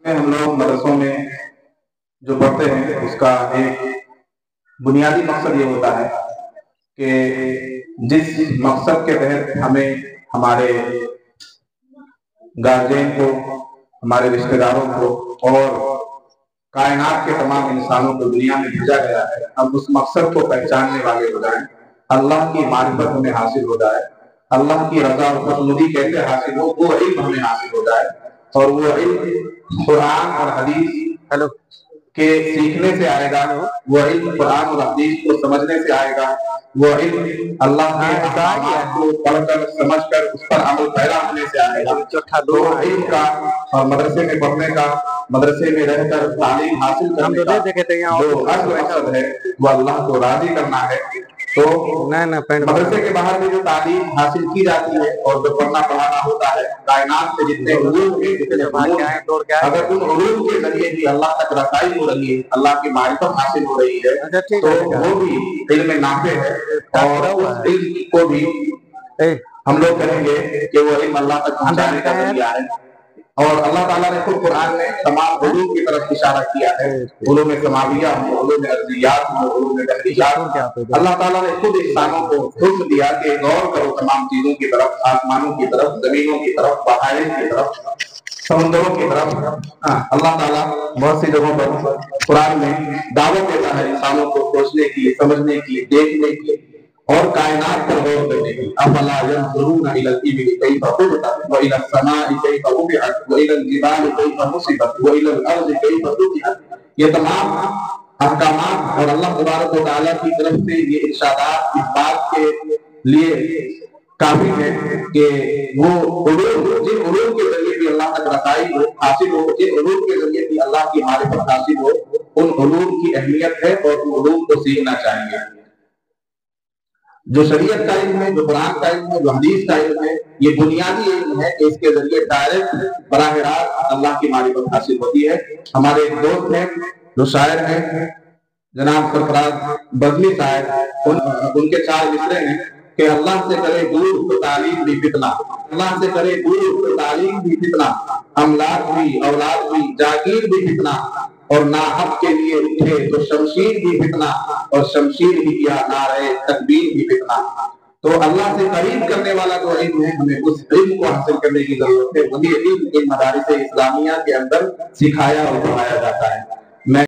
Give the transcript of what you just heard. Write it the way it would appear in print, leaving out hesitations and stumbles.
ہم لوگ مدرسوں میں جو پڑھتے ہیں اس کا ایک بنیادی مقصد یہ ہوتا ہے کہ جس مقصد کے تحت ہمیں ہمارے گارجین کو، ہمارے رشتہ داروں کو اور کائنات کے تمام انسانوں کو دنیا میں بھیجا گیا ہے، ہم اس مقصد کو پہچاننے والے ہو جائیں، اللہ کی معرفت ہمیں حاصل ہو جائے، اللہ کی رضا اور خوشنودی کیسے حاصل ہو وہ علم ہمیں حاصل ہو جائے، اور وہ علم قرآن اور حدیث کے سیکھنے سے آئے گا، وہ علم قرآن اور حدیث کو سمجھنے سے آئے گا، وہ علم اللہ کے احکامات کو پڑھ کر سمجھ کر اس پر عمل پیرا ہونے سے آئے گا۔ تو علم کا اور مدرسے میں پڑھنے کا، مدرسے میں رہ کر تعلیم حاصل کرنے کا جو اصل مقصد ہے وہ اللہ کو راضی کرنا ہے۔ تو مدرسے کے باہر میں جو تعلیم حاصل کی جاتی ہے اور جو پڑھنا پڑھانا ہوتا ہے، کائنات کے جتنے علوم ہیں، جتنے علوم ہیں، اگر ان علوم کے ذریعے بھی اللہ تک رسائی ہو رہی ہے، اللہ کی معرفت حاصل ہو رہی ہے، تو وہ بھی علم نافع ہے، اور اس علم کو بھی ہم لوگ کہیں گے کہ وہ علم اللہ تک پہنچانے کا ذریعہ ہے۔ اور اللہ تعالیٰ نے خود قرآن میں تمام علوم کی طرف اشارہ کیا ہے، علوم سماویہ ہوں، علوم ارضیات ہوں، علوم بحریات ہوں، اللہ تعالیٰ نے خود انسانوں کو حکم دیا کہ غور کرو تمام چیزوں کی طرف، آسمانوں کی طرف، زمینوں کی طرف، بحائر کی طرف، سمندروں کی طرف۔ اللہ تعالیٰ بہت سی جگہوں پر قرآن میں دعوت دیتا ہے انسانوں کو سوچنے کی، سمجھنے کی، دیکھنے کی اور کائنات پر غور کرنے کی۔ افلا ينظرون الى الابل كيف خلقت والى السماء كيف رفعت والى الجبال كيف نصبت والى الارض كيف سطحت۔ یہ تمام احکامات اور اللہ تبارک و تعالیٰ کی طرف سے یہ ارشادات اس بات کے لیے کافی ہے کہ وہ علوم، جن علوم کے ذریعے بھی اللہ تک رسائی ہو، حاصل ہو، جن علوم کے ذریعے بھی اللہ کی معرفت حاصل ہو، ان علوم کی اہمیت ہے اور ان علوم کو سیکھنا چاہیے۔ جو شریعت کا علم ہے، جو قرآن کا علم ہے، جو حدیث کا علم ہے، یہ بنیادی علم ہے کہ اس کے ذریعے ڈائریکٹ براہ راست اللہ کی معرفت حاصل ہوتی ہے۔ ہمارے ایک دوست ہیں جو شاعر ہیں، جناب سرفراز بزمی صاحب، ان کے 4 مصرے ہیں کہ اللہ سے کرے دور تو تعلیم بھی فتنہ، اللہ سے کرے دور تو تعلیم بھی فتنہ، املاک بھی، اولاد بھی، جاگیر بھی فتنہ، اور ناحق کے لیے اٹھے تو شمشیر بھی فتنہ، اور شمشیر بھی کیا نعرہ تکبیر بھی فتنہ۔ تو اللہ سے قریب کرنے والا جو علم ہے، ہمیں اس علم کو حاصل کرنے کی ضرورت ہے۔ وہی علم ان مدارس اسلامیہ کے اندر سکھایا اور پڑھایا جاتا ہے۔